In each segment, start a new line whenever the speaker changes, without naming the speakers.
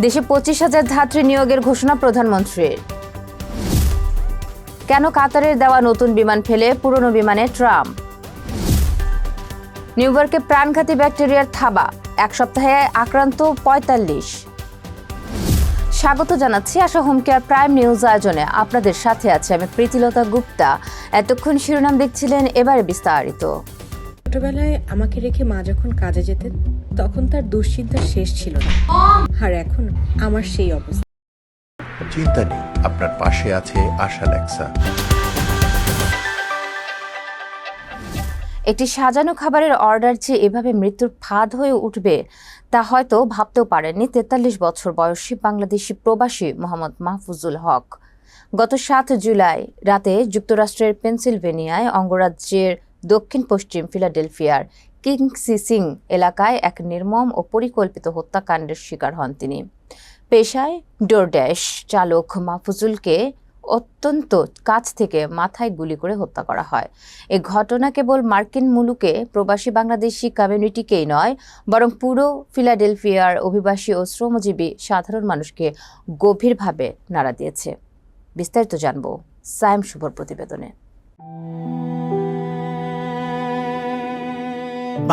দেশে 25,000 ধাত্রী নিয়োগের ঘোষণা প্রধানমন্ত্রীর। কেন কাতারের দেওয়া নতুন বিমান ফেলে পুরনো বিমানে ট্রাম্প? নিউ ইয়র্কে প্রাণঘাতী ব্যাকটেরিয়ার থাবা, এক সপ্তাহে আক্রান্ত 45। স্বাগত জানাচ্ছি আশা হোম কেয়ার প্রাইম নিউজ আয়োজনে। আপনাদের সাথে আছে আমি প্রীতিলতা গুপ্তা। এতক্ষণ শিরোনাম দেখছিলেন, এবারে বিস্তারিত।
ছোটবেলায় আমাকে রেখে মা যখন কাজে যেতেন তখন তার দুশ্চিন্তার শেষ ছিল না, আর এখন আমার সেই অবস্থা।
চিন্তা নেই, আপনার পাশে আছে আশা লেক্সা।
একটি সাজানো খাবারের অর্ডার যে এভাবে মৃত্যুর ফাঁদ হয়ে উঠবে তা হয়তো ভাবতেও পারেননি 43 বছর বয়সী বাংলাদেশি প্রবাসী মোহাম্মদ মাহফুজুল হক। গত 7 জুলাই রাতে যুক্তরাষ্ট্রের পেনসিলভেনিয়ায় অঙ্গরাজ্যের দক্ষিণ পশ্চিম ফিলাডেলফিয়ার কিংসিসিং এলাকায় এক নির্মম ও পরিকল্পিত হত্যাকাণ্ডের শিকার হন তিনি। পেশায় ডোরড্যাশ চালক মাহফুজুলকে অত্যন্ত কাছ থেকে মাথায় গুলি করে হত্যা করা হয়। এই ঘটনা কেবল মার্কিন মুলুকে প্রবাসী বাংলাদেশি কমিউনিটিকেই নয়, বরং পুরো ফিলাডেলফিয়ার অভিবাসী ও শ্রমজীবী সাধারণ মানুষকে গভীরভাবে নাড়া দিয়েছে। বিস্তারিত জানব সায়েম শুভর প্রতিবেদনে।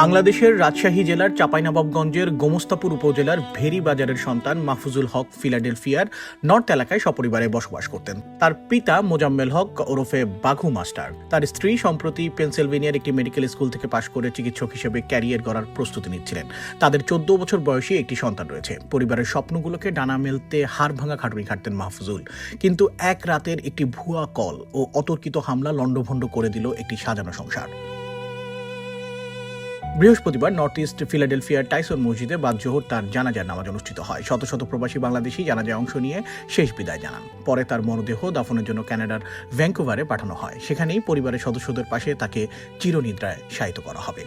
বাংলাদেশের রাজশাহী জেলার চাঁপাইনবাবগঞ্জের গোমস্তাপুর উপজেলার ভেরি বাজারের সন্তান মাহফুজুল হক ফিলাডেলফিয়ার নর্থ এলাকায় সপরিবারে বসবাস করতেন। তার পিতা মোজাম্মেল হক ওরফে বাঘু মাস্টার। তার স্ত্রী সম্প্রতি পেনসিলভেনিয়ার একটি মেডিকেল স্কুল থেকে পাশ করে চিকিৎসক হিসেবে ক্যারিয়ার গড়ার প্রস্তুতি নিচ্ছিলেন। তাদের 14 বছর বয়সী একটি সন্তান রয়েছে। পরিবারের স্বপ্নগুলোকে ডানা মেলতে হাড় ভাঙা খাটুনি খাটতেন মাহফুজুল। কিন্তু এক রাতের একটি ভুয়া কল ও অতর্কিত হামলা লণ্ডভণ্ড করে দিল একটি সাজানো সংসার। বৃহস্পতিবার নর্থ ইস্ট ফিলাডেলফিয়ার টাইসন মসজিদে বাদ জোহর তার জানাজার নামাজ অনুষ্ঠিত হয়। শত শত প্রবাসী বাংলাদেশি জানাজায় অংশ নিয়ে শেষ বিদায় জানান। পরে তার মরদেহ দাফনের জন্য কানাডার ভ্যাঙ্কুভারে পাঠানো হয়। সেখানেই পরিবারের সদস্যদের পাশে তাকে চিরনিদ্রায় শায়িত করা হবে।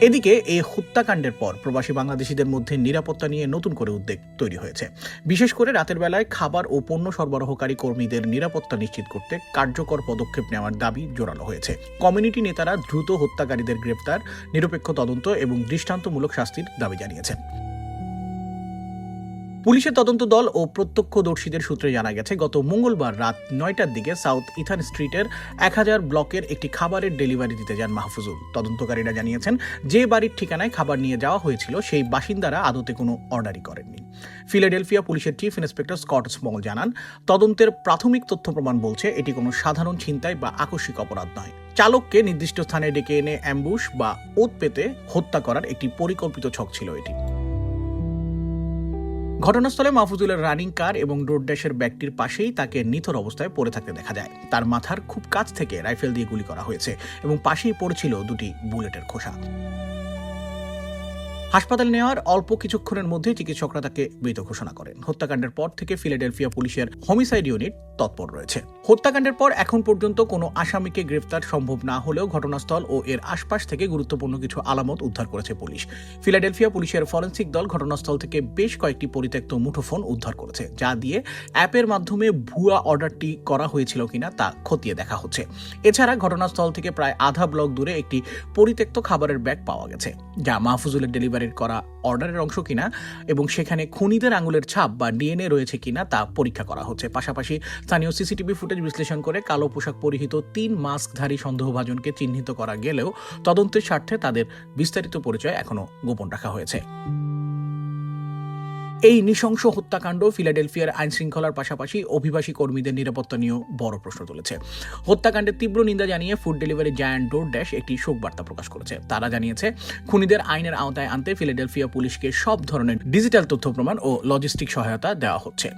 এদিকে এই হত্যাকাণ্ডের পর প্রবাসী বাংলাদেশিদের মধ্যে নিরাপত্তা নিয়ে নতুন করে উদ্বেগ তৈরি হয়েছে। বিশেষ করে রাতের বেলায় খাবার ও পণ্য সরবরাহকারী কর্মীদের নিরাপত্তা নিশ্চিত করতে কার্যকর পদক্ষেপ নেওয়ার দাবি জোরালো হয়েছে। কমিউনিটি নেতারা দ্রুত হত্যাকারীদের গ্রেপ্তার, নিরপেক্ষ তদন্ত এবং দৃষ্টান্তমূলক শাস্তির দাবি জানিয়েছেন। পুলিশের তদন্ত দল ও প্রত্যক্ষদর্শীদের সূত্রে জানা গেছে, গত মঙ্গলবার রাত 9টার দিকে সাউথ ইথান স্ট্রিটের 1000 ব্লকের একটি খাবারের ডেলিভারি দিতে যান মাহফুজুল। তদন্তকারীরা জানিয়েছেন, যে বাড়ির ঠিকানায় খাবার নিয়ে যাওয়া হয়েছিল সেই বাসিন্দারা আদতে কোনো অর্ডারই করেননি। ফিলাডেলফিয়া পুলিশের চিফ ইন্সপেক্টর স্কট স্মল জানান, তদন্তের প্রাথমিক তথ্য প্রমাণ বলছে এটি কোনো সাধারণ ছিনতাই বা আকস্মিক অপরাধ নয়। চালককে নির্দিষ্ট স্থানে ডেকে এনে অ্যাম্বুশ বা ওত পেতে হত্যা করার একটি পরিকল্পিত ছক ছিল এটি। ঘটনাস্থলে মাহফুজুলের রানিং কার এবং ডোরড্যাশের ব্যাগটির পাশেই তাকে নিথর অবস্থায় পড়ে থাকতে দেখা যায়। তার মাথার খুব কাছ থেকে রাইফেল দিয়ে গুলি করা হয়েছে এবং পাশেই পড়েছিল 2টি বুলেটের খোসা। হাসপাতালে নেওয়ার অল্প কিছুক্ষণের মধ্যে চিকিৎসকরা তাকে মৃত ঘোষণা করেন। হত্যাকাণ্ডের পর থেকে ফিলাডেলফিয়া পুলিশের হোমিসাইড ইউনিট তৎপর রয়েছে। হত্যাকাণ্ডের পর এখন পর্যন্ত কোনো আসামিকে গ্রেফতার সম্ভব না হলেও ঘটনাস্থল ও এর আশপাশ থেকে গুরুত্বপূর্ণ কিছু আলামত উদ্ধার করেছে পুলিশ। ফিলাডেলফিয়া পুলিশের ফরেনসিক দল ঘটনাস্থল থেকে বেশ কয়েকটি পরিত্যক্ত মুঠোফোন উদ্ধার করেছে, যা দিয়ে অ্যাপের মাধ্যমে ভুয়া অর্ডারটি করা হয়েছিল কিনা তা খতিয়ে দেখা হচ্ছে। এছাড়া ঘটনাস্থল থেকে প্রায় আধা ব্লক দূরে একটি পরিত্যক্ত খাবারের ব্যাগ পাওয়া গেছে, যা মাহফুজুলের ডেলিভারি করা অর্ডারের অংশ কিনা এবং সেখানে খুনিদের আঙুলের ছাপ বা ডিএনএ রয়েছে কিনা তা পরীক্ষা করা হচ্ছে। পাশাপাশি স্থানীয় সিসিটিভি ফুটেজ বিশ্লেষণ করে কালো পোশাক পরিহিত 3 মাস্কধারী সন্দেহভাজনকে চিহ্নিত করা গেলেও তদন্তের স্বার্থে তাদের বিস্তারিত পরিচয় এখনো গোপন রাখা হয়েছে। এই নৃশংস হত্যাকাণ্ড ফিলাডেলফিয়ার আইন শৃঙ্খলার পাশাপাশি অভিবাসী কর্মীদের নিরাপত্তা নিয়েও বড় প্রশ্ন তুলেছে। হত্যাকাণ্ডের তীব্র নিন্দা জানিয়ে ফুড ডেলিভারি জায়ান্ট ডোরড্যাশ একটি শোক বার্তা প্রকাশ করেছে। তারা জানিয়েছে, খুনিদের আইনের আওতায় আনতে ফিলাডেলফিয়া পুলিশকে সব ধরনের ডিজিটাল তথ্য প্রমাণ ও লজিস্টিক সহায়তা দেওয়া হচ্ছে।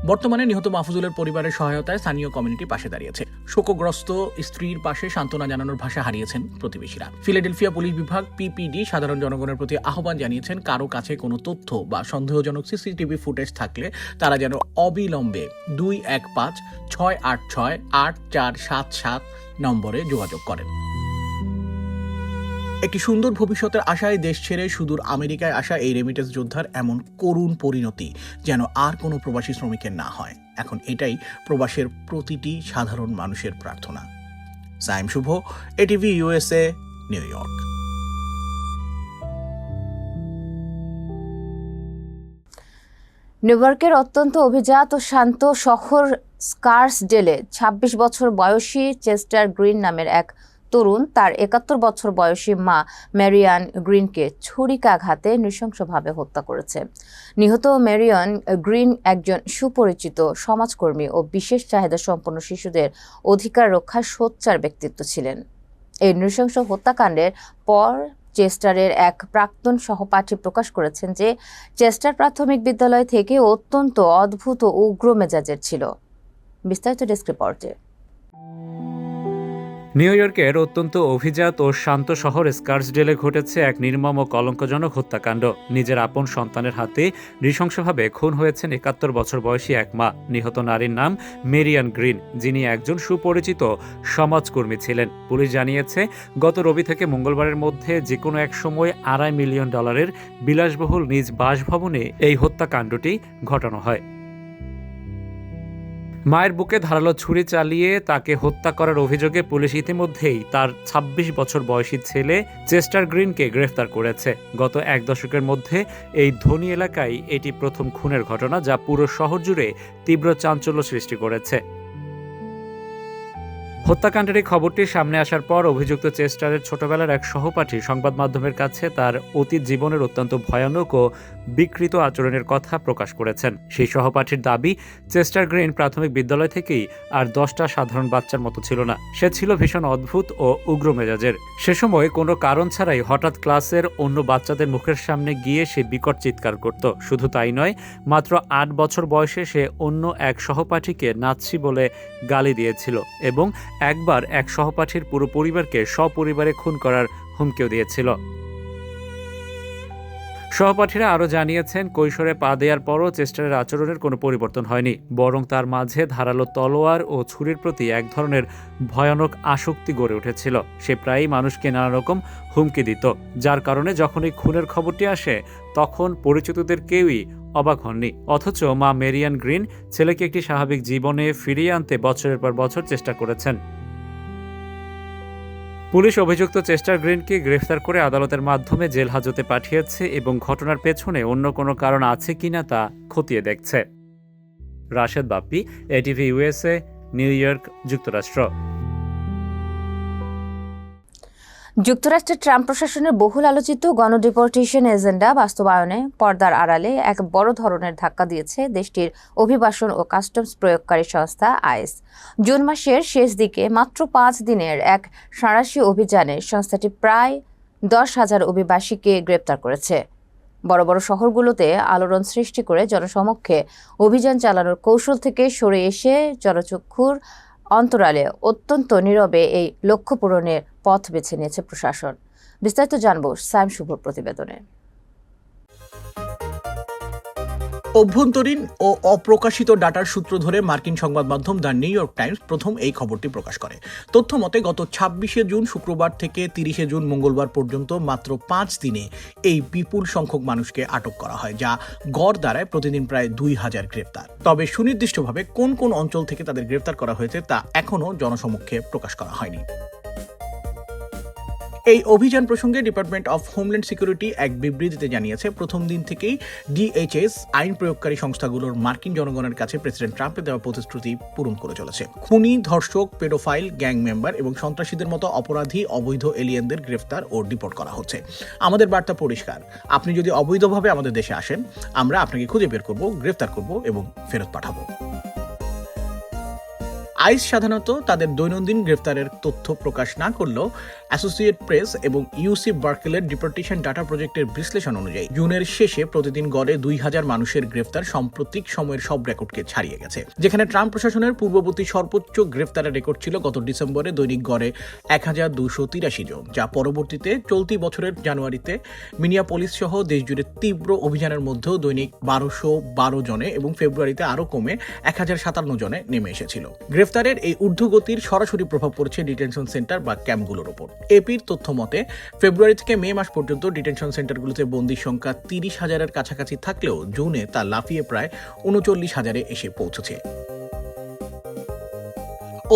বর্তমানে নিহত মাহফুজুলের পরিবারের সহায়তায় স্থানীয় কমিউনিটি পাশে দাঁড়িয়েছে। শোকগ্রস্ত স্ত্রীর পাশে সান্ত্বনা জানানোর ভাষা হারিয়েছেন প্রতিবেশীরা। ফিলাডেলফিয়া পুলিশ বিভাগ পিপিডি সাধারণ জনগণের প্রতি আহ্বান জানিয়েছেন, কারো কাছে কোনো তথ্য বা সন্দেহজনক সিসিটিভি ফুটেজ থাকলে তারা যেন অবিলম্বে 215-686-8477 নম্বরে যোগাযোগ করেন। একটি সুন্দর ভবিষ্যতের আশায় দেশ ছেড়ে সুদূর আমেরিকায় আসা এই রেমিটেন্স যোদ্ধার এমন করুণ পরিণতি যেন আর কোনো প্রবাসী শ্রমিকের না হয়। এখন এটাই প্রবাসের প্রতিটি সাধারণ মানুষের প্রার্থনা। সায়েম শুভ, এটিভি USA, নিউ ইয়র্ক।
নিউইয়র্কের অত্যন্ত অভিজাত ও শান্ত শহর স্কার্সডেলে ২৬ বছর বয়সী চেস্টার গ্রিন নামের এক তরুণ তার ৭১ বছর বয়সী মা ম্যারিয়ান গ্রিনকে ছুরিকাঘাতে নৃশংসভাবে হত্যা করেছে। নিহত ম্যারিয়ান গ্রিন একজন সুপরিচিত সমাজকর্মী ও বিশেষ চাহিদা সম্পন্ন শিশুদের অধিকার রক্ষায় সোচ্চার ব্যক্তিত্ব ছিলেন। এই নৃশংস হত্যাকাণ্ডের পর চেস্টারের এক প্রাক্তন সহপাঠী প্রকাশ করেছেন যে চেস্টার প্রাথমিক বিদ্যালয় থেকে অত্যন্ত অদ্ভুত ও উগ্র মেজাজের ছিল। বিস্তারিত ডেস্ক রিপোর্টে।
নিউ ইয়র্কের অত্যন্ত অভিজাত ও শান্ত শহর স্কার্সডেলে ঘটেছে এক নির্মম ও কলঙ্কজনক হত্যাকাণ্ড। নিজের আপন সন্তানের হাতে নৃশংসভাবে খুন হয়েছেন ৭১ বছর বয়সী এক মা। নিহত নারীর নাম মেরিয়ান গ্রিন, যিনি একজন সুপরিচিত সমাজকর্মী ছিলেন। পুলিশ জানিয়েছে, গত রবি থেকে মঙ্গলবারের মধ্যে যে কোনো এক সময় $২.৫ মিলিয়ন বিলাসবহুল নিজ বাসভবনে এই হত্যাকাণ্ডটি ঘটানো হয়। মায়ের বুকে ধারালো ছুরি চালিয়ে তাকে হত্যা করার অভিযোগে পুলিশ ইতিমধ্যেই তার ২৬ বছর বয়সী ছেলে চেস্টার গ্রিনকে গ্রেফতার করেছে। গত এক দশকের মধ্যে এই ধনী এলাকায় এটি প্রথম খুনের ঘটনা, যা পুরো শহর জুড়ে তীব্র চাঞ্চল্য সৃষ্টি করেছে। হত্যাকাণ্ডের এই খবরটি সামনে আসার পর অভিযুক্ত চেস্টারের ছোটবেলার এক সহপাঠী সংবাদ মাধ্যমের কাছে তার অতীত জীবনের অত্যন্ত ভয়ানক ও বিকৃত আচরণের কথা প্রকাশ করেছেন। সেই সহপাঠীর দাবি, চেস্টার গ্রিন প্রাথমিক বিদ্যালয় থেকেই আর 10টা সাধারণ বাচ্চার মতো ছিল না। সে ছিল ভীষণ অদ্ভুত ও উগ্র মেজাজের। সে সময় কোনো কারণ ছাড়াই হঠাৎ ক্লাসের অন্য বাচ্চাদের মুখের সামনে গিয়ে সে বিকট চিৎকার করত। শুধু তাই নয়, মাত্র ৮ বছর বয়সে সে অন্য এক সহপাঠীকে নাৎসি বলে গালি দিয়েছিল এবং একবার এক সহপাঠীর পুরো পরিবারকে সপরিবারে খুন করার হুমকিও দিয়েছিল। সহপাঠীরা আরও জানিয়েছেন, কৈশোরে পা দেওয়ার পরও চেস্টারের আচরণের কোনো পরিবর্তন হয়নি, বরং তার মাঝে ধারালো তলোয়ার ও ছুরির প্রতি এক ধরনের ভয়ানক আসক্তি গড়ে উঠেছিল। সে প্রায়ই মানুষকে নানা রকম হুমকি দিত, যার কারণে যখন এই খুনের খবরটি আসে তখন পরিচিতদের কেউই অবাক হননি। অথচ মা মেরিয়ান গ্রিন ছেলেকে একটি স্বাভাবিক জীবনে ফিরিয়ে আনতে বছরের পর বছর চেষ্টা করেছেন। পুলিশ অভিযুক্ত চেস্টার গ্রিনকে গ্রেফতার করে আদালতের মাধ্যমে জেল হাজতে পাঠিয়েছে এবং ঘটনার পেছনে অন্য কোনো কারণ আছে কিনা তা খতিয়ে দেখছে। Rashed Bappi, ATV USA, new York, যুক্তরাষ্ট্র।
যুক্তরাষ্ট্রের ট্রাম্প প্রশাসনের বহুল আলোচিত গণডিপোর্টেশন এজেন্ডা বাস্তবায়নে পর্দার আড়ালে এক বড় ধরনের ধাক্কা দিয়েছে দেশটির অভিবাসন ও কাস্টমস প্রয়োগকারী সংস্থা আইস। জুন মাসের শেষ দিকে মাত্র 5 দিনের এক সাঁড়াশি অভিযানে সংস্থাটি প্রায় 10,000 অভিবাসীকে গ্রেপ্তার করেছে। বড় বড় শহরগুলোতে আলোড়ন সৃষ্টি করে জনসমক্ষে অভিযান চালানোর কৌশল থেকে সরে এসে জনচক্ষুর অন্তরালে অত্যন্ত নীরবে এই লক্ষ্য পূরণের পথ বেছে নিয়েছে প্রশাসন। বিস্তারিত জানব সাইম শুভর প্রতিবেদনে।
অভ্যন্তরীণ ও অপ্রকাশিত ডাটার সূত্র ধরে মার্কিন সংবাদ মাধ্যম দ্য নিউ ইয়র্ক টাইমস প্রথম এই খবরটি প্রকাশ করে। তথ্য মতে গত 26শে জুন শুক্রবার থেকে 30শে জুন মঙ্গলবার পর্যন্ত মাত্র 5 দিনে এই বিপুল সংখ্যক মানুষকে আটক করা হয়, যা গড় দাঁড়ায় প্রতিদিন প্রায় 2000 গ্রেফতার। তবে সুনির্দিষ্টভাবে কোন কোন অঞ্চল থেকে তাদের গ্রেফতার করা হয়েছে তা এখনও জনসমক্ষে প্রকাশ করা হয়নি। এই অভিযান প্রসঙ্গে ডিপার্টমেন্ট অফ হোমল্যান্ড সিকিউরিটি এক বিবৃতিতে জানিয়েছে, প্রথম দিন থেকেই ডিএইচএস আইন প্রয়োগকারী সংস্থাগুলোর মার্কিন জনগণের কাছে প্রেসিডেন্ট ট্রাম্পের দেওয়া প্রতিশ্রুতি পূরণ করে চলেছে। খুনি, ধর্ষক, পেডোফাইল, গ্যাং মেম্বার এবং সন্ত্রাসীদের মতো অপরাধী, অবৈধ এলিয়েনদের গ্রেফতার ও ডিপোর্ট করা হচ্ছে। আমাদের বার্তা পরিষ্কার, আপনি যদি অবৈধভাবে আমাদের দেশে আসেন, আমরা আপনাকে খুঁজে বের করব, গ্রেফতার করব এবং ফেরত পাঠাবো। আইস সাধারণত তাদের দৈনন্দিন গ্রেফতারের তথ্য প্রকাশ না করলেও অ্যাসোসিয়েট প্রেস এবং ইউসি বার্কেলের ডিপোর্টেশন ডাটা প্রজেক্টের বিশ্লেষণ অনুযায়ী জুনের শেষে প্রতিদিন গড়ে 2000 মানুষের গ্রেফতার সাম্প্রতিক সময়ের সব রেকর্ডকে ছাড়িয়ে গেছে। যেখানে ট্রাম্প প্রশাসনের পূর্ববর্তী সর্বোচ্চ গ্রেফতারের রেকর্ড ছিল গত ডিসেম্বরে দৈনিক গড়ে 1283 জন, যা পরবর্তীতে চলতি বছরের জানুয়ারিতে মিনিয়াপলিস সহ দেশজুড়ে তীব্র অভিযানের মধ্যেও দৈনিক 1212 জনে এবং ফেব্রুয়ারিতে আরও কমে 1057 জনে নেমে এসেছিল। গ্রেফতারের এই ঊর্ধ্বগতির সরাসরি প্রভাব পড়ছে ডিটেনশন সেন্টার বা ক্যাম্পগুলোর উপর। এপির তথ্য মতে ফেব্রুয়ারি থেকে মে মাস পর্যন্ত ডিটেনশন সেন্টারগুলোতে বন্দির সংখ্যা 30,000-এর কাছাকাছি থাকলেও জুনে তা লাফিয়ে প্রায় 39,000-এ এসে পৌঁছেছে।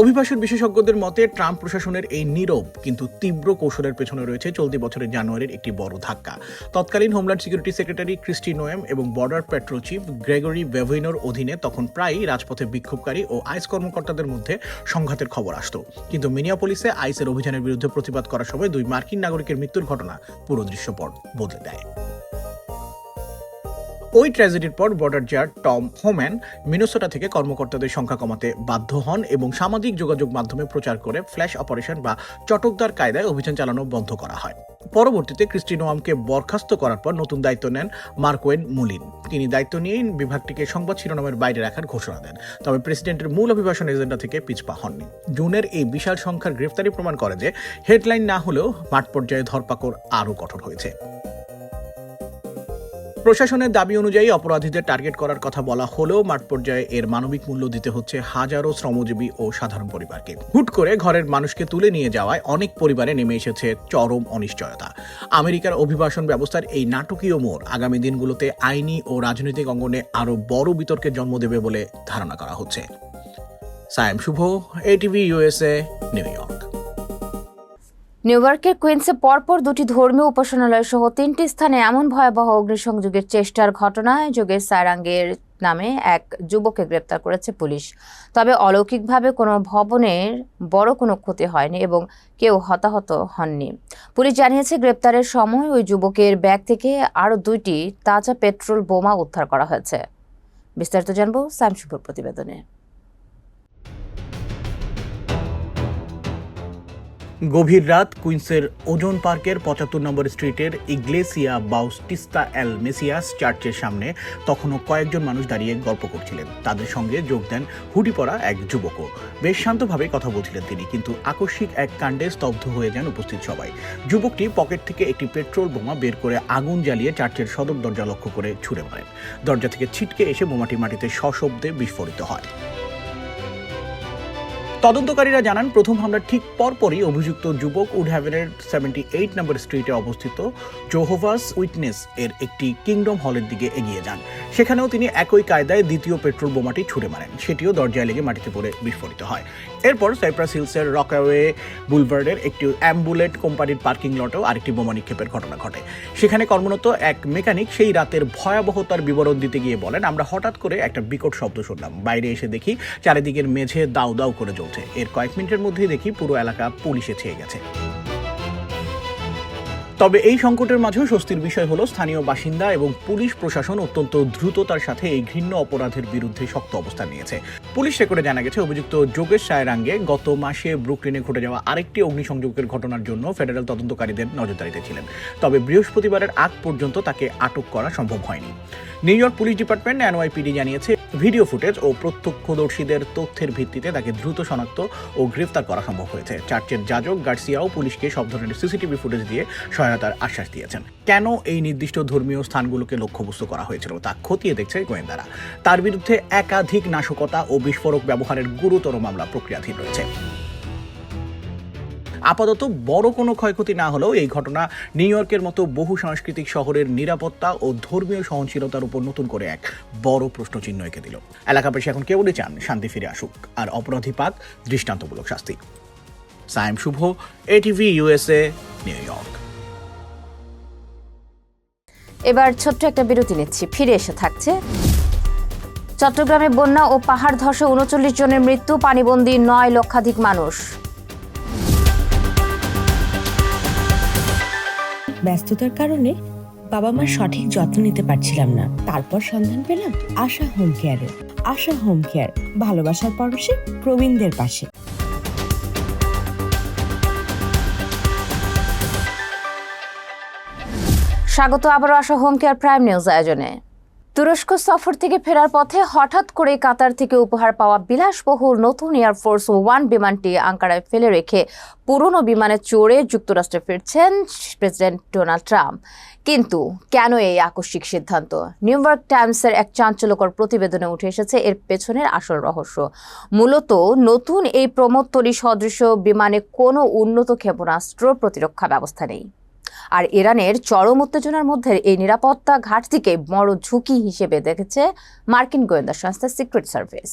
অভিবাসন বিশেষজ্ঞদের মতে ট্রাম্প প্রশাসনের এই নীরব কিন্তু তীব্র কৌশলের পেছনে রয়েছে চলতি বছরের জানুয়ারির একটি বড় ধাক্কা। তৎকালীন homeland security secretary Kristi Noem এবং বর্ডার পেট্রোল চিফ গ্রেগরি বেভেইনোর অধীনে তখন প্রায়ই রাজপথে বিক্ষোভকারী ও আইস কর্মকর্তাদের মধ্যে সংঘাতের খবর আসত। কিন্তু মিনিয়াপলিসে আইসের অভিযানের বিরুদ্ধে প্রতিবাদ করার সময় 2 মার্কিন নাগরিকের মৃত্যুর ঘটনা পুরো দৃশ্যপট বদলে দেয়। ওই ট্র্যাজেডির পর border czar Tom Homan Minnesota থেকে কর্মকর্তাদের সংখ্যা কমাতে বাধ্য হন এবং সামাজিক যোগাযোগ মাধ্যমে প্রচার করে ফ্ল্যাশ অপারেশন বা চটকদার কায়দায় অভিযান চালানো বন্ধ করা হয়। পরবর্তীতে ক্রিস্টি নোয়ামকে বরখাস্ত করার পর নতুন দায়িত্ব নেন মার্কওয়েন মুলিন। তিনি দায়িত্ব নিয়ে বিভাগটিকে সংবাদ শিরোনামের বাইরে রাখার ঘোষণা দেন, তবে প্রেসিডেন্টের মূল অভিবাসন এজেন্ডা থেকে পিছপা হননি। জুনের এই বিশাল সংখ্যার গ্রেফতারি প্রমাণ করে যে হেডলাইন না হলেও মাঠ পর্যায়ে ধরপাকড় আরও কঠোর হয়েছে। প্রশাসনের দাবি অনুযায়ী অপরাধীদের টার্গেট করার কথা বলা হলেও মাঠ পর্যায়ে এর মানবিক মূল্য দিতে হচ্ছে হাজারো শ্রমজীবী ও সাধারণ পরিবারকে। হুট করে ঘরের মানুষকে তুলে নিয়ে যাওয়ায় অনেক পরিবারে নেমে এসেছে চরম অনিশ্চয়তা। আমেরিকার অভিবাসন ব্যবস্থার এই নাটকীয় মোড় আগামী দিনগুলোতে আইনি ও রাজনৈতিক অঙ্গনে আরও বড় বিতর্কের জন্ম দেবে বলে ধারণা করা হচ্ছে। সায়েম শুভ, ATV USA, new York.
New ইয়র্কের কুইন্সে পরপর 2টি ধর্মীয় উপাসনালয় সহ 3টি স্থানে এমন ভয়াবহ অগ্নিসংযোগের চেষ্টার ঘটনায় যোগেশ সারাঙ্গের নামে এক যুবককে গ্রেপ্তার করেছে পুলিশ। তবে অলৌকিকভাবে কোনো ভবনের বড় কোনো ক্ষতি হয়নি এবং কেউ হতাহত হননি। পুলিশ জানিয়েছে গ্রেপ্তারের সময় ওই যুবকের ব্যাগ থেকে আরও 2টি তাজা পেট্রোল বোমা উদ্ধার করা হয়েছে। বিস্তারিত জানবো সায়েম শুভর প্রতিবেদনে।
গভীর রাত কুইন্সের ওজন পার্কের 75 নম্বর স্ট্রিটের ইগলেসিয়া বাউটিস্তা এল মেসিয়াস চার্চের সামনে তখনও কয়েকজন মানুষ দাঁড়িয়ে গল্প করছিলেন। তাদের সঙ্গে যোগ দেন হুডি পরা এক যুবকও। বেশ শান্তভাবে কথা বলছিলেন তিনি, কিন্তু আকস্মিক এক কাণ্ডে স্তব্ধ হয়ে যান উপস্থিত সবাই। যুবকটি পকেট থেকে একটি পেট্রোল বোমা বের করে আগুন জ্বালিয়ে চার্চের সদর দরজা লক্ষ্য করে ছুড়ে মারেন। দরজা থেকে ছিটকে এসে বোমাটি মাটিতে সশব্দে বিস্ফোরিত হয়। তদন্তকারীরা জানান প্রথম হামলার ঠিক পরপরই অভিযুক্ত যুবক উডহ্যাভেনের 78 নম্বর স্ট্রিটে অবস্থিত জোহোভাস উইটনেস এর একটি কিংডম হলের দিকে এগিয়ে যান। সেখানেও তিনি একই কায়দায় দ্বিতীয় পেট্রোল বোমাটি ছুড়ে মারেন। সেটিও দরজায় লেগে মাটিতে পড়ে বিস্ফোরিত হয়। এরপর সাইপ্রাস হিলসের রকওয়ে বুলভার্ডের একটি অ্যাম্বুলেট কোম্পানির পার্কিং লটেও আরেকটি বোমা নিক্ষেপের ঘটনা ঘটে। সেখানে কর্মরত এক মেকানিক সেই রাতের ভয়াবহতার বিবরণ দিতে গিয়ে বলেন, আমরা হঠাৎ করে একটা বিকট শব্দ শুনলাম। বাইরে এসে দেখি চারিদিকের মেঝে দাউ দাউ করে জ্বলছে। এর কয়েক মিনিটের মধ্যেই দেখি পুরো এলাকা পুলিশে ছেয়ে গেছে। তবে এই সংকটের মাঝেও স্বস্তির বিষয় হলো স্থানীয় বাসিন্দা এবং পুলিশ প্রশাসন অত্যন্ত দ্রুততার সাথে এই ঘৃণ্য অপরাধের বিরুদ্ধে শক্ত অবস্থান নিয়েছে। পুলিশ রেকর্ডে জানা গেছে অভিযুক্ত যোগেশ সায়রাঙ্গে গত মাসে ব্রুকলিনে ঘটে যাওয়া আরেকটি অগ্নিসংযোগের ঘটনার জন্য ফেডারেল তদন্তকারীদের নজরদারিতে ছিলেন। তবে বৃহস্পতিবারের আগ পর্যন্ত তাকে আটক করা সম্ভব হয়নি। New York police department NYPD জানিয়েছে ভিডিও ফুটেজ ও প্রত্যক্ষদর্শীদের তথ্যের ভিত্তিতে তাকে দ্রুত শনাক্ত ও গ্রেফতার করা সম্ভব হয়েছে। চার্চের যাজক গার্সিয়াও পুলিশকে সব ধরনের CCTV ফুটেজ দিয়ে সহায়তার আশ্বাস দিয়েছেন। কেন এই নির্দিষ্ট ধর্মীয় স্থানগুলোকে লক্ষ্যবস্তু করা হয়েছিল তা খতিয়ে দেখছে গোয়েন্দারা। তার বিরুদ্ধে একাধিক নাশকতা ও বিস্ফোরক ব্যবহারের গুরুতর মামলা প্রক্রিয়াধীন রয়েছে। আপাতত বড় কোনো ক্ষয়ক্ষতি না হলেও এই ঘটনা নিউ ইয়র্কের মতো বহু সাংস্কৃতিক শহরের নিরাপত্তা ও ধর্মীয় সহনশীলতার উপর নতুন করে এক বড় প্রশ্নচিহ্ন এঁকে দিল। এলাকাবাসী এখন কেবলই চান শান্তি ফিরে আসুক আর অপরাধী পাক দৃষ্টান্তমূলক শাস্তি। সায়েম শুভ, ATV USA, নিউ ইয়র্ক।
এবার ছোট্ট একটা বিরতি নিচ্ছি, ফিরে এসে থাকছে। চট্টগ্রামে বন্যা ও পাহাড় ধসে 39 জনের মৃত্যু, পানিবন্দী 9 লক্ষাধিক মানুষ।
ব্যস্ততার কারণে বাবা মার সঠিক যত্ন নিতে পারছিলাম না। তারপর সন্ধান পেলাম আশা হোম কেয়ারে। আশা হোম কেয়ার, ভালোবাসার পরশে প্রবীণদের পাশে।
স্বাগত আবারও আশা হোম কেয়ার প্রাইম নিউজ আয়োজনে। তুরস্ক সফর থেকে ফেরার পথে হঠাৎ করে কাতার থেকে উপহার পাওয়া বিলাসবহুল নতুন এয়ারফোর্স 1 বিমানটি আঙ্কারায় ফেলে রেখে পুরনো বিমানে চড়ে যুক্তরাষ্ট্রে ফিরছেন প্রেসিডেন্ট ডোনাল্ড ট্রাম্প। কিন্তু কেন এই আকস্মিক সিদ্ধান্ত? নিউ ইয়র্ক টাইমসের এক চাঞ্চল্যকর প্রতিবেদনে উঠে এসেছে এর পেছনের আসল রহস্য। মূলত নতুন এই প্রমোত্তরী সদৃশ বিমানে কোনো উন্নত ক্ষেপণাস্ত্র প্রতিরক্ষা ব্যবস্থা নেই। আর ইরানের চরম উত্তেজনার মধ্যে এই নিরাপত্তা ঘাটতিকে বড় ঝুঁকি হিসেবে দেখেছে মার্কিন গোয়েন্দা সংস্থা সিক্রেট সার্ভিস।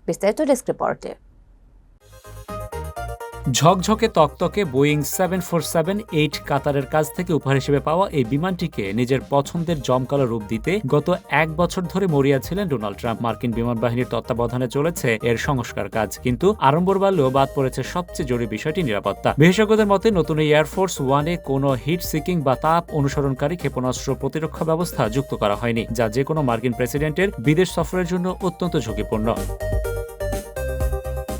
বিস্তারিত ডেস্ক রিপোর্টে।
ঝকঝকে তকতকে বোয়িং 747-8 কাতারের কাছ থেকে উপহার হিসেবে পাওয়া এই বিমানটিকে নিজের পছন্দের জমকালো রূপ দিতে গত 1 বছর ধরে মরিয়া ছিলেন ডোনাল্ড ট্রাম্প। মার্কিন বিমান বাহিনীর তত্ত্বাবধানে চলেছে এর সংস্কার কাজ, কিন্তু আড়ম্বর বাড়লেও বাদ পড়েছে সবচেয়ে জরুরি বিষয়টি নিরাপত্তা। বিশেষজ্ঞদের মতে নতুন এই এয়ারফোর্স ওয়ানে কোনো হিট সিকিং বা তাপ অনুসরণকারী ক্ষেপণাস্ত্র প্রতিরক্ষা ব্যবস্থা যুক্ত করা হয়নি, যা যে কোনো মার্কিন প্রেসিডেন্টের বিদেশ সফরের জন্য অত্যন্ত ঝুঁকিপূর্ণ।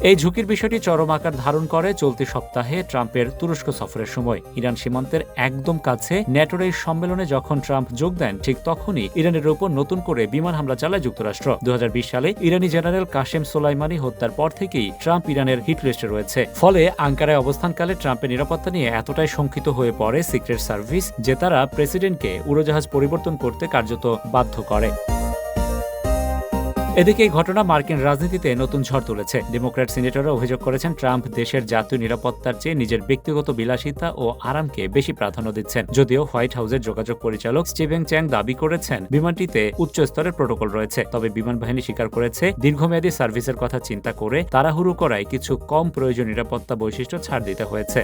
এই ঝুঁকির বিষয়টি চরম আকার ধারণ করে চলতি সপ্তাহে ট্রাম্পের তুরস্ক সফরের সময়। ইরান সীমান্তের একদম কাছে ন্যাটোর এই সম্মেলনে যখন ট্রাম্প যোগ দেন, ঠিক তখনই ইরানের উপর নতুন করে বিমান হামলা চালায় যুক্তরাষ্ট্র। 2020 সালে ইরানি জেনারেল কাশেম সোলাইমানি হত্যার পর থেকেই ট্রাম্প ইরানের হিট লিস্টে রয়েছে। ফলে আঙ্কারায় অবস্থানকালে ট্রাম্পের নিরাপত্তা নিয়ে এতটাই শঙ্কিত হয়ে পড়ে সিক্রেট সার্ভিস যে তারা প্রেসিডেন্টকে উড়োজাহাজ পরিবর্তন করতে কার্যত বাধ্য করে। এদিকে এই ঘটনা মার্কিন রাজনীতিতে নতুন ঝড় তুলেছে। ডেমোক্র্যাট সিনেটররা অভিযোগ করেছেন ট্রাম্প দেশের জাতীয় নিরাপত্তার চেয়ে নিজের ব্যক্তিগত বিলাসিতা ও আরামকে বেশি প্রাধান্য দিচ্ছেন। যদিও হোয়াইট হাউসের যোগাযোগ পরিচালক স্টিভেন চ্যাং দাবি করেছেন বিমানটিতে উচ্চ স্তরের প্রোটোকল রয়েছে, তবে বিমান বাহিনী স্বীকার করেছে দীর্ঘমেয়াদী সার্ভিসের কথা চিন্তা করে তাড়াহুড়ো করায় কিছু কম প্রয়োজনীয় নিরাপত্তা বৈশিষ্ট্য ছাড় দিতে হয়েছে।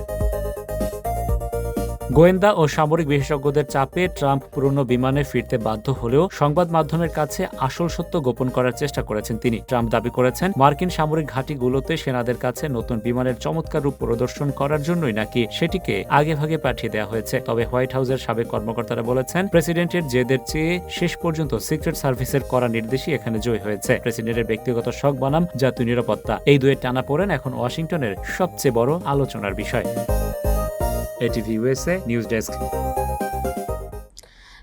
গোয়েন্দা ও সামরিক বিশেষজ্ঞদের চাপে ট্রাম্প পুরনো বিমানে ফিরতে বাধ্য হলেও সংবাদ মাধ্যমের কাছে আসল সত্য গোপন করার চেষ্টা করেছেন তিনি। ট্রাম্প দাবি করেছেন মার্কিন সামরিক ঘাঁটিগুলোতে সেনাদের কাছে নতুন বিমানের চমৎকার রূপ প্রদর্শন করার জন্যই নাকি সেটিকে আগেভাগে পাঠিয়ে দেওয়া হয়েছে। তবে হোয়াইট হাউসের সাবেক কর্মকর্তারা বলেছেন প্রেসিডেন্টের জেদের চেয়ে শেষ পর্যন্ত সিক্রেট সার্ভিসের করা নির্দেশই এখানে জয় হয়েছে। প্রেসিডেন্টের ব্যক্তিগত শখ বনাম জাতীয় নিরাপত্তা, এই দুয়ের টানাপোড়েন এখন ওয়াশিংটনের সবচেয়ে বড় আলোচনার বিষয়। ATV USA news desk.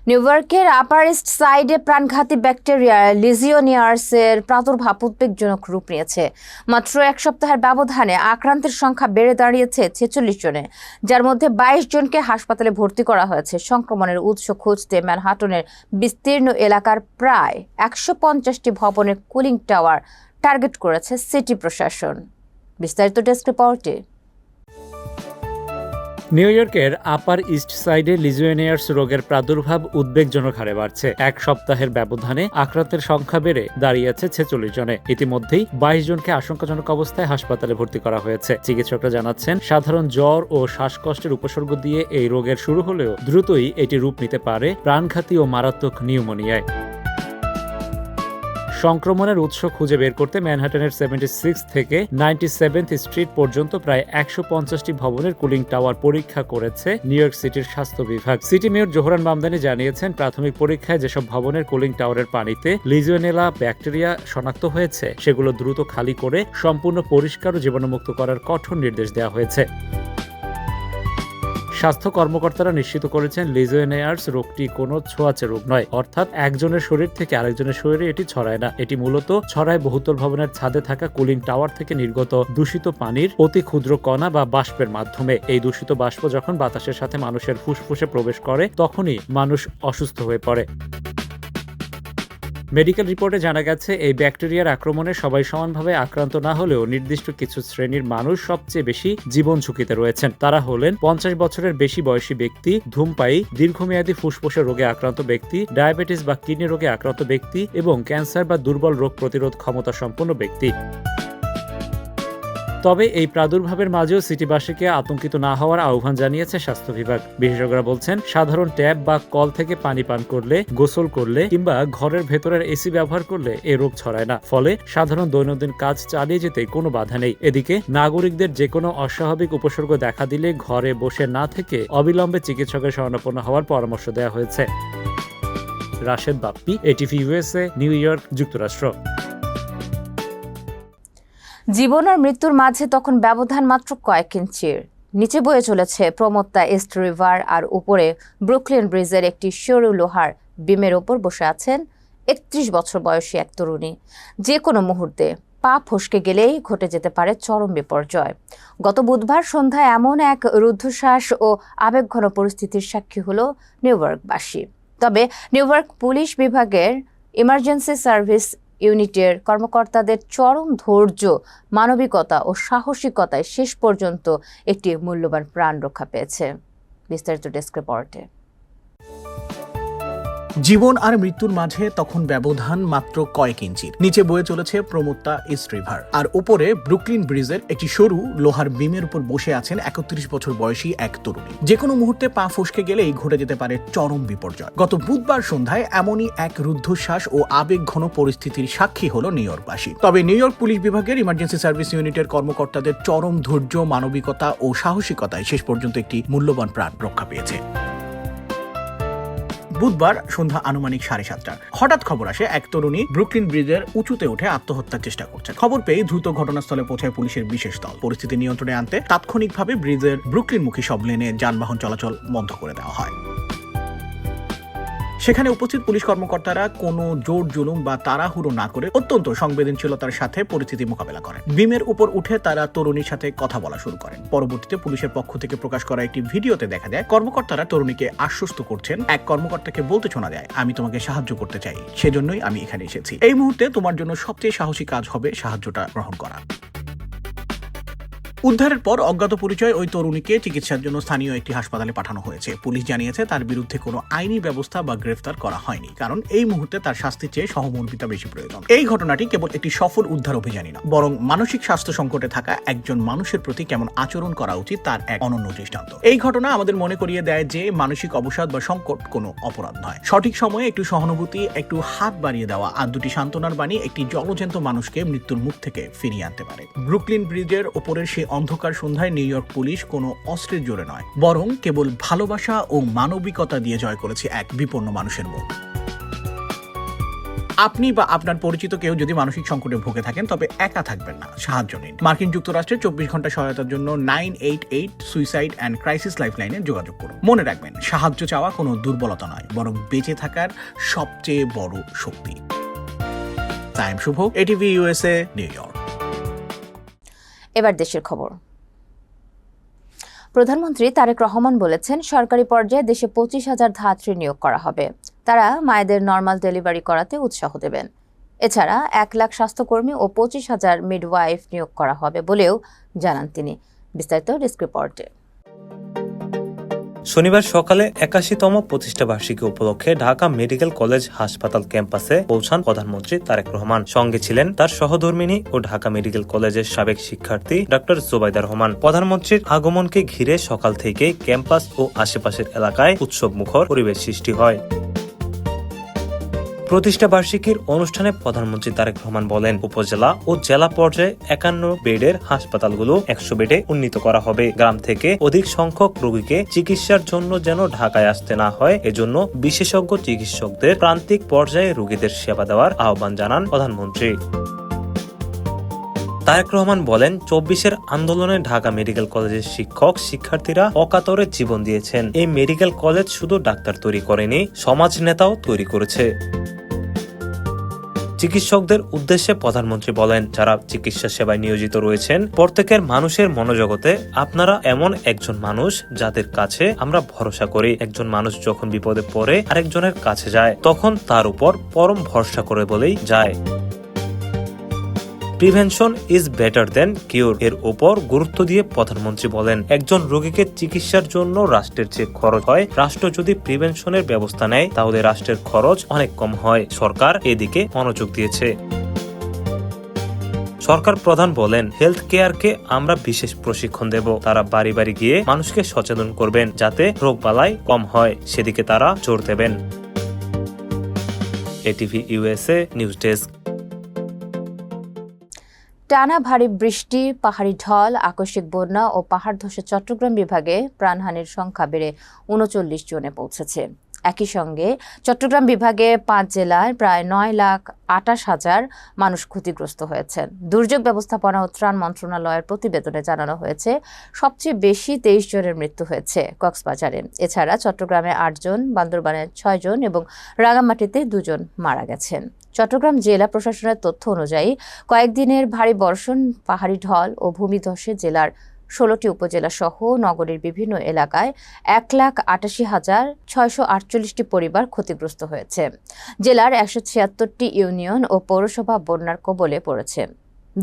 New ইয়র্কের আপার ইস্ট সাইডে প্রাণঘাতী ব্যাকটেরিয়া লিজিওনিয়ার্সের প্রাদুর্ভাব উদ্বেগজনক রূপ নিয়েছে। মাত্র 1 সপ্তাহের ব্যবধানে আক্রান্তের সংখ্যা বেড়ে দাঁড়িয়েছে 46 জনে, যার মধ্যে 22 জনকে হাসপাতালে ভর্তি করা হয়েছে। সংক্রমণের উৎস খুঁজতে ম্যানহাটনের বিস্তীর্ণ এলাকার প্রায় 150টি ভবনের কুলিং টাওয়ার টার্গেট করেছে সিটি প্রশাসন। বিস্তারিত ডেস্ক রিপোর্টে।
নিউ ইয়র্কের আপার ইস্ট সাইডে লিজিওনিয়ার্স রোগের প্রাদুর্ভাব উদ্বেগজনক হারে বাড়ছে। 1 সপ্তাহের ব্যবধানে আক্রান্তের সংখ্যা বেড়ে দাঁড়িয়েছে 46 জনে। ইতিমধ্যেই 22 জনকে আশঙ্কাজনক অবস্থায় হাসপাতালে ভর্তি করা হয়েছে। চিকিৎসকরা জানাচ্ছেন সাধারণ জ্বর ও শ্বাসকষ্টের উপসর্গ দিয়ে এই রোগের শুরু হলেও দ্রুতই এটি রূপ নিতে পারে প্রাণঘাতী ও মারাত্মক নিউমোনিয়ায়। সংক্রমণের উৎস খুঁজে বের করতে ম্যানহাটনের 76 থেকে 97th স্ট্রিট পর্যন্ত প্রায় 150টি ভবনের কুলিং টাওয়ার পরীক্ষা করেছে নিউ ইয়র্ক সিটির স্বাস্থ্য বিভাগ। সিটি মেয়র জোহরান মামদানি জানিয়েছেন প্রাথমিক পরীক্ষায় যেসব ভবনের কুলিং টাওয়ারের পানিতে লিজিওনেলা ব্যাকটেরিয়া শনাক্ত হয়েছে সেগুলো দ্রুত খালি করে সম্পূর্ণ পরিষ্কার ও জীবাণুমুক্ত করার কঠোর নির্দেশ দেওয়া হয়েছে। স্বাস্থ্য কর্মকর্তারা নিশ্চিত করেছেন লিজিওনিয়ার্স রোগটি কোনো ছোঁয়াচে রোগ নয়, অর্থাৎ একজনের শরীর থেকে আরেকজনের শরীরে এটি ছড়ায় না। এটি মূলত ছড়ায় বহুতল ভবনের ছাদে থাকা কুলিং টাওয়ার থেকে নির্গত দূষিত পানির অতি ক্ষুদ্র কণা বা বাষ্পের মাধ্যমে। এই দূষিত বাষ্প যখন বাতাসের সাথে মানুষের ফুসফুসে প্রবেশ করে তখনই মানুষ অসুস্থ হয়ে পড়ে। মেডিকেল রিপোর্টে জানা গেছে এই ব্যাকটেরিয়ার আক্রমণে সবাই সমানভাবে আক্রান্ত না হলেও নির্দিষ্ট কিছু শ্রেণীর মানুষ সবচেয়ে বেশি জীবন ঝুঁকিতে রয়েছেন। তারা হলেন 50 বছরের বেশি বয়সী ব্যক্তি, ধূমপায়ী, দীর্ঘমেয়াদী ফুসফুসের রোগে আক্রান্ত ব্যক্তি, ডায়াবেটিস বা কিডনি রোগে আক্রান্ত ব্যক্তি এবং ক্যান্সার বা দুর্বল রোগ প্রতিরোধ ক্ষমতা সম্পন্ন ব্যক্তি। তবে এই প্রাদুর্ভাবের মাঝেও সিটিবাসীকে আতঙ্কিত না হওয়ার আহ্বান জানিয়েছে স্বাস্থ্য বিভাগ। বিশেষজ্ঞরা বলছেন সাধারণ ট্যাপ বা কল থেকে পানি পান করলে, গোসল করলে কিংবা ঘরের ভেতরের এসি ব্যবহার করলে এ রোগ ছড়ায় না। ফলে সাধারণ দৈনন্দিন কাজ চালিয়ে যেতে কোনো বাধা নেই। এদিকে নাগরিকদের যে কোনো অস্বাভাবিক উপসর্গ দেখা দিলে ঘরে বসে না থেকে অবিলম্বে চিকিৎসকের শরণাপন্ন হওয়ার পরামর্শ দেওয়া হয়েছে। Rashed Bappi, ATV USA, new York, যুক্তরাষ্ট্র।
জীবন আর মৃত্যুর মাঝে তখন ব্যবধান মাত্র কয়েক ইঞ্চির। নিচে বয়ে চলেছে প্রমত্তা ইস্ট রিভার আর উপরে ব্রুকলিন ব্রিজের একটি সরু লোহার বিমের ওপর বসে আছেন 31 বছর বয়সী এক তরুণী। যে কোনো মুহূর্তে পা ফসকে গেলেই ঘটে যেতে পারে চরম বিপর্যয়। গত বুধবার সন্ধ্যায় এমন এক রুদ্ধশ্বাস ও আবেগঘন পরিস্থিতির সাক্ষী হলো নিউ ইয়র্কবাসী। তবে নিউ ইয়র্ক পুলিশ বিভাগের ইমার্জেন্সি সার্ভিস ইউনিটের কর্মকর্তাদের চরম ধৈর্য, মানবিকতা ও সাহসিকতায় শেষ পর্যন্ত একটি মূল্যবান প্রাণ রক্ষা পেয়েছে। বিস্তারিত ডেস্ক রিপোর্টে।
জীবন আর মৃত্যুর মাঝে তখন ব্যবধান মাত্র কয়েক ইঞ্চির। নিচে বয়ে চলেছে প্রমত্তা ইস্ট রিভার, আর উপরে ব্রুকলিন ব্রিজের একটি সরু লোহার বিমের উপর বসে আছেন 31 বছর বয়সী এক তরুণী। যে কোনো মুহূর্তে পা ফসকে গেলেই ঘটে যেতে পারে চরম বিপর্যয়। গত বুধবার সন্ধ্যায় এমনই এক রুদ্ধশ্বাস ও আবেগঘন পরিস্থিতির সাক্ষী হল নিউ ইয়র্কবাসী। তবে নিউ ইয়র্ক পুলিশ বিভাগের ইমার্জেন্সি সার্ভিস ইউনিটের কর্মকর্তাদের চরম ধৈর্য, মানবিকতা ও সাহসিকতায় শেষ পর্যন্ত একটি মূল্যবান প্রাণ রক্ষা পেয়েছে। বুধবার সন্ধ্যা আনুমানিক 7:30 হঠাৎ খবর আসে এক তরুণী ব্রুকলিন ব্রিজের উঁচুতে উঠে আত্মহত্যার চেষ্টা করছে। খবর পেয়ে দ্রুত ঘটনাস্থলে পৌঁছায় পুলিশের বিশেষ দল। পরিস্থিতি নিয়ন্ত্রণে আনতে তাৎক্ষণিকভাবে ব্রিজের ব্রুকলিনমুখী সব লেনে যানবাহন চলাচল বন্ধ করে দেওয়া হয়। সেখানে উপস্থিত পুলিশ কর্মকর্তারা কোনো জোর জুলুম বা তাড়াহুড়ো না করে অত্যন্ত সংবেদনশীলতার সাথে পরিস্থিতি মোকাবেলা করেন। বিমের উপর উঠে তারা তরুণীর সাথে কথা বলা শুরু করেন। পরবর্তীতে পুলিশের পক্ষ থেকে প্রকাশ করা একটি ভিডিওতে দেখা যায় কর্মকর্তারা তরুণীকে আশ্বস্ত করছেন। এক কর্মকর্তাকে বলতে শোনা যায়, আমি তোমাকে সাহায্য করতে চাই, সেজন্যই আমি এখানে এসেছি। এই মুহূর্তে তোমার জন্য সবচেয়ে সাহসী কাজ হবে সাহায্যটা গ্রহণ করা। উদ্ধারের পর অজ্ঞাত পরিচয় ওই তরুণীকে চিকিৎসার জন্য স্থানীয় একটি হাসপাতালে পাঠানো হয়েছে। পুলিশ জানিয়েছে তার বিরুদ্ধে কোনো আইনি ব্যবস্থা বা গ্রেফতার করা হয়নি, কারণ এই মুহূর্তে তার শাস্তির চেয়ে সহমর্মিতা বেশি প্রয়োজন। এই ঘটনাটি কেবল একটি সফল উদ্ধার অভিযানই না, বরং মানসিক স্বাস্থ্য সংকটে থাকা একজন মানুষের প্রতি কেমন আচরণ করা উচিত তার এক অনন্য দৃষ্টান্ত। এই ঘটনা আমাদের মনে করিয়ে দেয় যে মানসিক অবসাদ বা সংকট কোনো অপরাধ নয়। সঠিক সময়ে একটু সহানুভূতি, একটু হাত বাড়িয়ে দেওয়া আর দুটি সান্ত্বনার বাণী একটি জলজ্যান্ত মানুষকে মৃত্যুর মুখ থেকে ফিরিয়ে আনতে পারে। ব্রুকলিন ব্রিজের ওপরের সেই অন্ধকার সন্ধ্যায় নিউ ইয়র্ক পুলিশ কোনো অস্ত্রের জোরে নয়, বরং কেবল ভালোবাসা ও মানবিকতা দিয়ে জয় করেছে এক বিপন্ন মানুষের মন। আপনি বা আপনার পরিচিত কেউ যদি মানসিক সংকটে ভুগে থাকেন তবে একা থাকবেন না, সাহায্য নিন। মার্কিন যুক্তরাষ্ট্রের 24 ঘন্টা সহায়তার জন্য 988 সুইসাইড অ্যান্ড ক্রাইসিস লাইফলাইনে যোগাযোগ করুন। মনে রাখবেন, সাহায্য চাওয়া কোনো দুর্বলতা নয়, বরং বেঁচে থাকার সবচেয়ে বড় শক্তি। সাইম শুভ, এটিভি ইউএসএ, নিউ ইয়র্ক।
এবার দেশের খবর। প্রধানমন্ত্রী তারেক রহমান বলেছেন, সরকারি পর্যায়ে দেশে 25,000 ধাত্রী নিয়োগ করা হবে। তারা মায়েদের নর্মাল ডেলিভারি করাতে উৎসাহ দেবেন। এছাড়া 1 লাখ স্বাস্থ্যকর্মী ও 25,000 মিডওয়াইফ নিয়োগ করা হবে বলেও জানান তিনি। বিস্তারিত ডেস্ক রিপোর্টে।
শনিবার সকালে 81তম প্রতিষ্ঠা বার্ষিকী উপলক্ষে ঢাকা মেডিকেল কলেজ হাসপাতাল ক্যাম্পাসে পৌঁছান প্রধানমন্ত্রী তারেক রহমান। সঙ্গে ছিলেন তার সহধর্মিণী ও ঢাকা মেডিকেল কলেজের সাবেক শিক্ষার্থী ডক্টর জোবাইদা রহমান। প্রধানমন্ত্রীর আগমনকে ঘিরে সকাল থেকে ক্যাম্পাস ও আশেপাশের এলাকায় উৎসব মুখর পরিবেশ সৃষ্টি হয়। প্রতিষ্ঠা বার্ষিকীর অনুষ্ঠানে প্রধানমন্ত্রী তারেক রহমান বলেন, উপজেলা ও জেলা পর্যায়ে 51 বেডের হাসপাতালগুলো 100 বেডে উন্নীত করা হবে। গ্রাম থেকে অধিক সংখ্যক রোগীকে চিকিৎসার জন্য যেন ঢাকায় আসতে না হয়, এজন্য বিশেষজ্ঞ চিকিৎসকদের প্রান্তিক পর্যায়ে রোগীদের সেবা দেওয়ার আহ্বান জানান প্রধানমন্ত্রী। তারেক রহমান বলেন, 24-এর আন্দোলনে ঢাকা মেডিকেল কলেজের শিক্ষক শিক্ষার্থীরা অকাতরে জীবন দিয়েছেন। এই মেডিকেল কলেজ শুধু ডাক্তার তৈরি করেনি, সমাজ নেতাও তৈরি করেছে। চিকিৎসকদের উদ্দেশ্যে প্রধানমন্ত্রী বলেন, যারা চিকিৎসা সেবায় নিয়োজিত রয়েছেন প্রত্যেকের মানুষের মনোজগতে আপনারা এমন একজন মানুষ যাদের কাছে আমরা ভরসা করি। একজন মানুষ যখন বিপদে পড়ে আরেকজনের কাছে যায়, তখন তার উপর পরম ভরসা করে বলেই যায়। প্রিভেনশন ইজ বেটার দেন কিউর এর উপর গুরুত্ব দিয়ে প্রধানমন্ত্রী বলেন, একজন রোগীকে চিকিৎসার জন্য রাষ্ট্রের যে খরচ হয়, রাষ্ট্র যদি প্রিভেনশনের ব্যবস্থা নেয় তাহলে রাষ্ট্রের খরচ অনেক কম হয়। সরকার এদিকে মনোযোগ দিয়েছে। সরকার প্রধান বলেন, হেলথ কেয়ারকে আমরা বিশেষ প্রশিক্ষণ দেব। তারা বাড়ি বাড়ি গিয়ে মানুষকে সচেতন করবেন যাতে রোগবালাই কম হয়, সেদিকে তারা জোর দেবেন। ATV USA news desk.
টানা ভারী বৃষ্টি, পাহাড়ি ঢল, আকস্মিক বন্যা ও পাহাড় ধসে চট্টগ্রাম বিভাগে প্রাণহানির সংখ্যা বেড়ে 39 জনে পৌঁছেছে। একই সঙ্গে চট্টগ্রাম বিভাগে 5 জেলায় প্রায় 9,28,000 মানুষ ক্ষতিগ্রস্ত হয়েছেন। দুর্যোগ ব্যবস্থাপনা ও ত্রাণ মন্ত্রণালয়ের প্রতিবেদনে জানানো হয়েছে, সবচেয়ে বেশি 23 জনের মৃত্যু হয়েছে কক্সবাজারে। এছাড়া চট্টগ্রামে 8 জন, বান্দরবানে 6 জন এবং রাঙামাটিতে 2 জন মারা গেছেন। চট্টগ্রাম জেলা প্রশাসনের তথ্য অনুযায়ী কয়েকদিনের ভারী বর্ষণ, পাহাড়ি ঢল ও ভূমিধসে জেলার 16টি উপজেলা সহ নগরীর বিভিন্ন এলাকায় 1,88,648টি পরিবার ক্ষতিগ্রস্ত হয়েছে। জেলার 176টি ইউনিয়ন ও পৌরসভা বন্যার কবলে পড়েছে।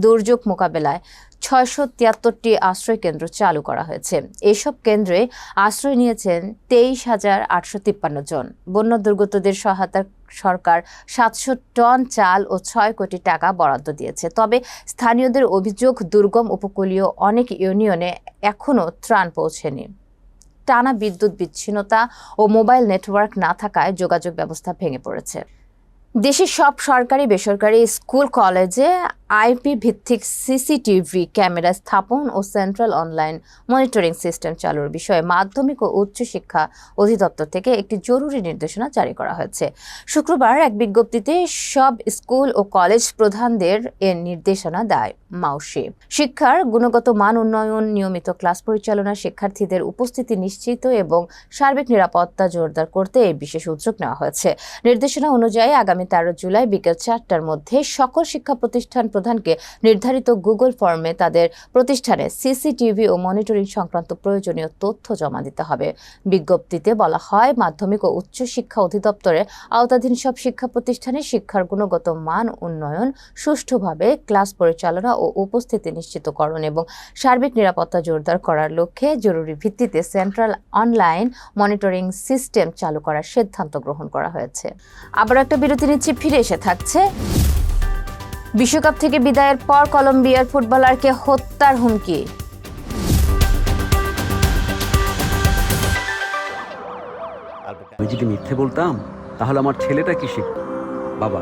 দুর্যোগ মোকাবেলায় 673টি আশ্রয় কেন্দ্র চালু করা হয়েছে। এসব কেন্দ্রে আশ্রয় নিয়েছেন 23,853 জন। বন্যা দুর্গতদের সহায়তার সরকার 700 টন চাল ও 6 কোটি টাকা বরাদ্দ দিয়েছে। তবে স্থানীয়দের অভিযোগ, দুর্গম উপকূলীয় অনেক ইউনিয়নে এখনও ত্রাণ পৌঁছেনি। টানা বিদ্যুৎ বিচ্ছিন্নতা ও মোবাইল নেটওয়ার্ক না থাকায় যোগাযোগ ব্যবস্থা ভেঙে পড়েছে। দেশের সব সরকারি বেসরকারি স্কুল কলেজে আইপি ভিত্তিক সিসিটিভি ক্যামেরা স্থাপন ও সেন্ট্রাল অনলাইন মনিটরিং সিস্টেম চালুর বিষয়ে মাধ্যমিক ও উচ্চ শিক্ষা অধিদপ্তর থেকে একটি জরুরি নির্দেশনা জারি করা হয়েছে। শুক্রবার এক বিজ্ঞপ্তিতে সব স্কুল ও কলেজ প্রধানদের এর নির্দেশনা দেয় মাউসি। শিক্ষার গুণগত মান উন্নয়ন, নিয়মিত ক্লাস পরিচালনা, শিক্ষার্থীদের উপস্থিতি নিশ্চিত এবং সার্বিক নিরাপত্তা জোরদার করতে এই বিশেষ উদ্যোগ নেওয়া হয়েছে। নির্দেশনা অনুযায়ী আগামী 13 জুলাই বিকেল 4টার মধ্যে সকল শিক্ষা প্রতিষ্ঠান প্রধানকে নির্ধারিত গুগল ফর্মে তাদের প্রতিষ্ঠানে সিসিটিভি ও মনিটরিং সংক্রান্ত প্রয়োজনীয় তথ্য জমা দিতে হবে। বিজ্ঞপ্তিতে বলা হয়, মাধ্যমিক ও উচ্চ শিক্ষা অধিদপ্তরের আওতাধীন সব শিক্ষা প্রতিষ্ঠানে শিক্ষার গুণগত মান উন্নয়ন, সুষ্ঠুভাবে ক্লাস পরিচালনা ও উপস্থিতি নিশ্চিতকরণ এবং সার্বিক নিরাপত্তা জোরদার করার লক্ষ্যে জরুরি ভিত্তিতে সেন্ট্রাল অনলাইন মনিটরিং সিস্টেম চালু করার সিদ্ধান্ত গ্রহণ করা হয়েছে। আবার একটা বিরতি নিচ্ছি, ফিরে এসে থাকছে। বিশ্বকাপ থেকে বিদায়ের পর কলম্বিয়ার ফুটবলারকে হত্যার হুমকি।
আমি যদি মিথ্যে বলতাম তাহলে আমার ছেলেটা কি শিখত? বাবা,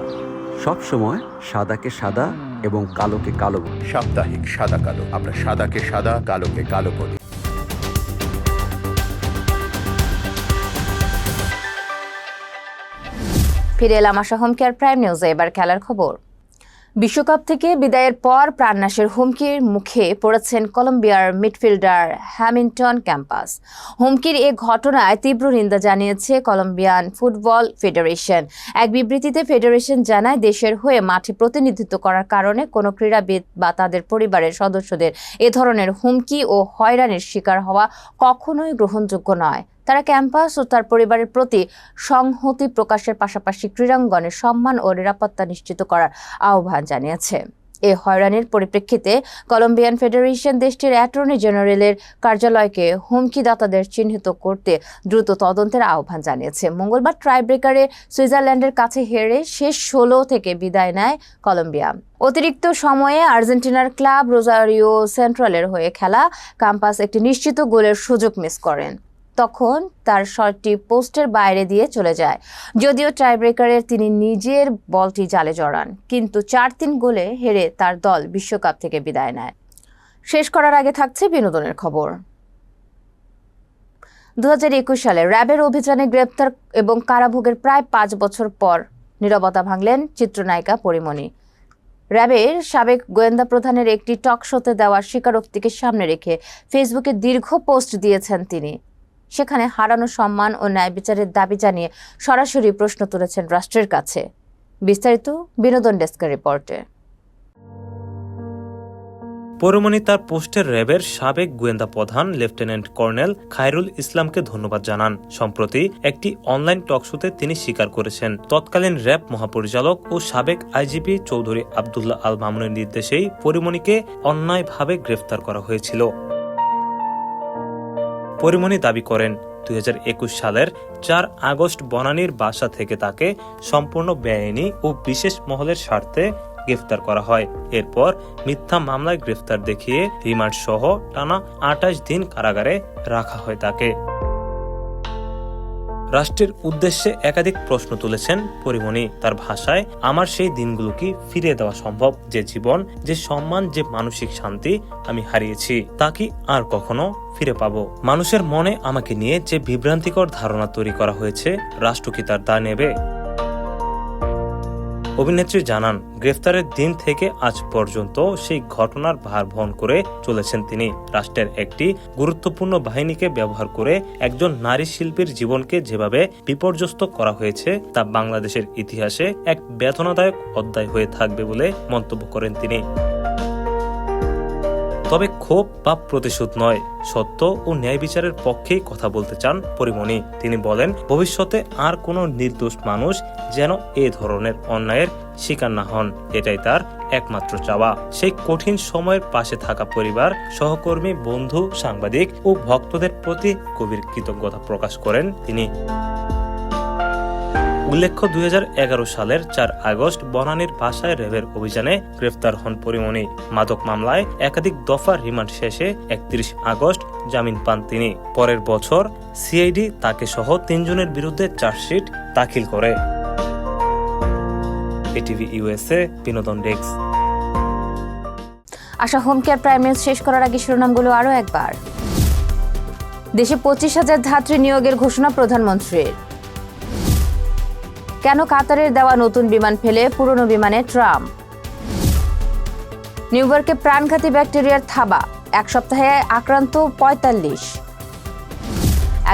সব সময় সাদাকে সাদা এবং কালোকে কালো বলি।
সাপ্তাহিক সাদা কালো, আমরা সাদাকে সাদা, কালোকে কালো বলি।
ফিরে এলাম আশা হোম কেয়ার প্রাইম নিউজে। এবার খেলার খবর। বিশ্বকাপ থেকে বিদায়ের পর প্রাণনাশের হুমকির মুখে পড়েছেন কলম্বিয়ার মিডফিল্ডার হ্যামিল্টন ক্যাম্পাস। হুমকির এ ঘটনায় তীব্র নিন্দা জানিয়েছে কলম্বিয়ান ফুটবল ফেডারেশন। এক বিবৃতিতে ফেডারেশন জানায়, দেশের হয়ে মাঠে প্রতিনিধিত্ব করার কারণে কোনো ক্রীড়াবিদ বা তাদের পরিবারের সদস্যদের এ ধরনের হুমকি ও হয়রানির শিকার হওয়া কখনোই গ্রহণযোগ্য নয়। তারা ক্যাম্পাস ও তার পরিবারের প্রতি সংহতি প্রকাশের পাশাপাশি ক্রীড়াঙ্গনের সম্মান ও নিরাপত্তা নিশ্চিত করার আহ্বান জানিয়েছে। এ হয়রানির পরিপ্রেক্ষিতে কলম্বিয়ান ফেডারেশন দেশটির অ্যাটর্নি জেনারেলের কার্যালয়কে হুমকিদাতাদের চিহ্নিত করতে দ্রুত তদন্তের আহ্বান জানিয়েছে। মঙ্গলবার টাইব্রেকারে সুইজারল্যান্ডের কাছে হেরে শেষ 16 থেকে বিদায় নেয় কলম্বিয়া। অতিরিক্ত সময়ে আর্জেন্টিনার ক্লাব রোজারিও সেন্ট্রালের হয়ে খেলা ক্যাম্পাস একটি নিশ্চিত গোলের সুযোগ মিস করেন। তখন তার শটটি পোস্টের বাইরে দিয়ে চলে যায়। যদিও টাইব্রেকারে তিনি নিজের বলটি জালে জড়ান, কিন্তু 4-3 গোলে হেরে তার দল বিশ্বকাপ থেকে বিদায় নেয়। শেষ করার আগে থাকছে বিনোদনের খবর। 2021 সালে র্যাবের অভিযানে গ্রেপ্তার এবং কারাভোগের প্রায় 5 বছর পর নীরবতা ভাঙলেন চিত্রনায়িকা পরিমণি। র্যাবের সাবেক গোয়েন্দা প্রধানের একটি টক শোতে দেওয়া স্বীকারোক্তিকে সামনে রেখে ফেসবুকে দীর্ঘ পোস্ট দিয়েছেন তিনি। সেখানে হারানো সম্মান ও ন্যায় বিচারের দাবি জানিয়ে সরাসরি প্রশ্ন তুলেছেন রাষ্ট্রের কাছে। বিস্তারিত বিনোদন ডেস্কের রিপোর্টে।
পরমণি তার পোস্টের র্যাবের সাবেক গোয়েন্দা প্রধান লেফটেন্যান্ট কর্নেল খায়রুল ইসলামকে ধন্যবাদ জানান। সম্প্রতি একটি অনলাইন টকশোতে তিনি স্বীকার করেছেন, তৎকালীন র্যাব মহাপরিচালক ও সাবেক আইজিপি চৌধুরী আব্দুল্লাহ আল মামুনের নির্দেশেই পরমণিকে অন্যায়ভাবে গ্রেফতার করা হয়েছিল। পরিমণি দাবি করেন, 2021 সালের 4 আগস্ট বনানীর বাসা থেকে তাকে সম্পূর্ণ বেআইনি ও বিশেষ মহলের স্বার্থে গ্রেফতার করা হয়। এরপর মিথ্যা মামলায় গ্রেফতার দেখিয়ে রিমান্ড সহ টানা 28 দিন কারাগারে রাখা হয় তাকে। রাষ্ট্রের উদ্দেশ্যে একাধিক প্রশ্ন তুলেছেন পরিমণি। তার ভাষায়, আমার সেই দিনগুলো কি ফিরিয়ে দেওয়া সম্ভব? যে জীবন, যে সম্মান, যে মানসিক শান্তি আমি হারিয়েছি, তা কি আর কখনো ফিরে পাবো? মানুষের মনে আমাকে নিয়ে যে বিভ্রান্তিকর ধারণা তৈরি করা হয়েছে, রাষ্ট্র কি তার দায় নেবে? অভিনেত্রী জানান, গ্রেফতারের দিন থেকে আজ পর্যন্ত সেই ঘটনার ভার বহন করে চলেছেন তিনি। রাষ্ট্রের একটি গুরুত্বপূর্ণ বাহিনীকে ব্যবহার করে একজন নারী শিল্পীর জীবনকে যেভাবে বিপর্যস্ত করা হয়েছে, তা বাংলাদেশের ইতিহাসে এক বেদনাদায়ক অধ্যায় হয়ে থাকবে বলে মন্তব্য করেন তিনি। তবে ক্ষোভ বা প্রতিশোধ নয়, সত্য ও ন্যায় বিচারের পক্ষেই কথা বলতে চান পরিমণি। তিনি বলেন, ভবিষ্যতে আর কোনো নির্দোষ মানুষ যেন এ ধরনের অন্যায়ের শিকার না হন, এটাই তার একমাত্র চাওয়া। সেই কঠিন সময়ের পাশে থাকা পরিবার, সহকর্মী, বন্ধু, সাংবাদিক ও ভক্তদের প্রতি গভীর কৃতজ্ঞতা প্রকাশ করেন তিনি। উল্লেখ্য, 2011 সালের 4 আগস্ট বনানীর বাসায় র্যাবের অভিযানে গ্রেফতার হন পরিমণি। মাদক মামলায় একাধিক দফা রিমান্ড শেষে 31 আগস্ট জামিন পান তিনি। পরের বছর সিআইডি তাকে সহ 3 জনের বিরুদ্ধে চার্জশিট দাখিল করে। এটিভি ইউএসএ বিনোদন ডেস্ক।
আশা হোম কেয়ার প্রাইম নিউজ শেষ করার আগে শিরোনামগুলো আরও একবার। দেশে 25,000 ধাত্রী নিয়োগের ঘোষণা প্রধানমন্ত্রীর। কেন কাতারের দেওয়া নতুন বিমান ফেলে পুরনো বিমানে ট্রাম্প। নিউ ইয়র্কে প্রাণঘাতী ব্যাকটেরিয়ার থাবা, 1 সপ্তাহে আক্রান্ত 45।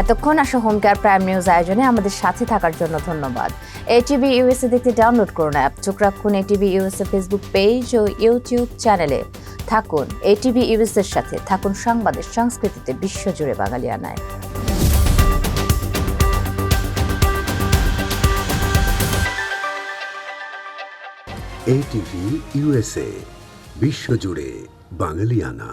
এতক্ষণ আশা হোম কেয়ার প্রাইম নিউজ আয়োজনে আমাদের সাথে থাকার জন্য ধন্যবাদ। এটিভি ইউএসএ দেখতে ডাউনলোড করুন অ্যাপ, চোখ রাখুন এটিভি ইউএসএ ফেসবুক পেজ ও ইউটিউব চ্যানেলে। থাকুন এটিভি ইউএসএর সাথে, থাকুন সংবাদের সংস্কৃতিতে বিশ্বজুড়ে বাঙালিয়ানায়।
এটিভি ইউএসএ, বিশ্বজুড়ে বাঙালিয়ানা।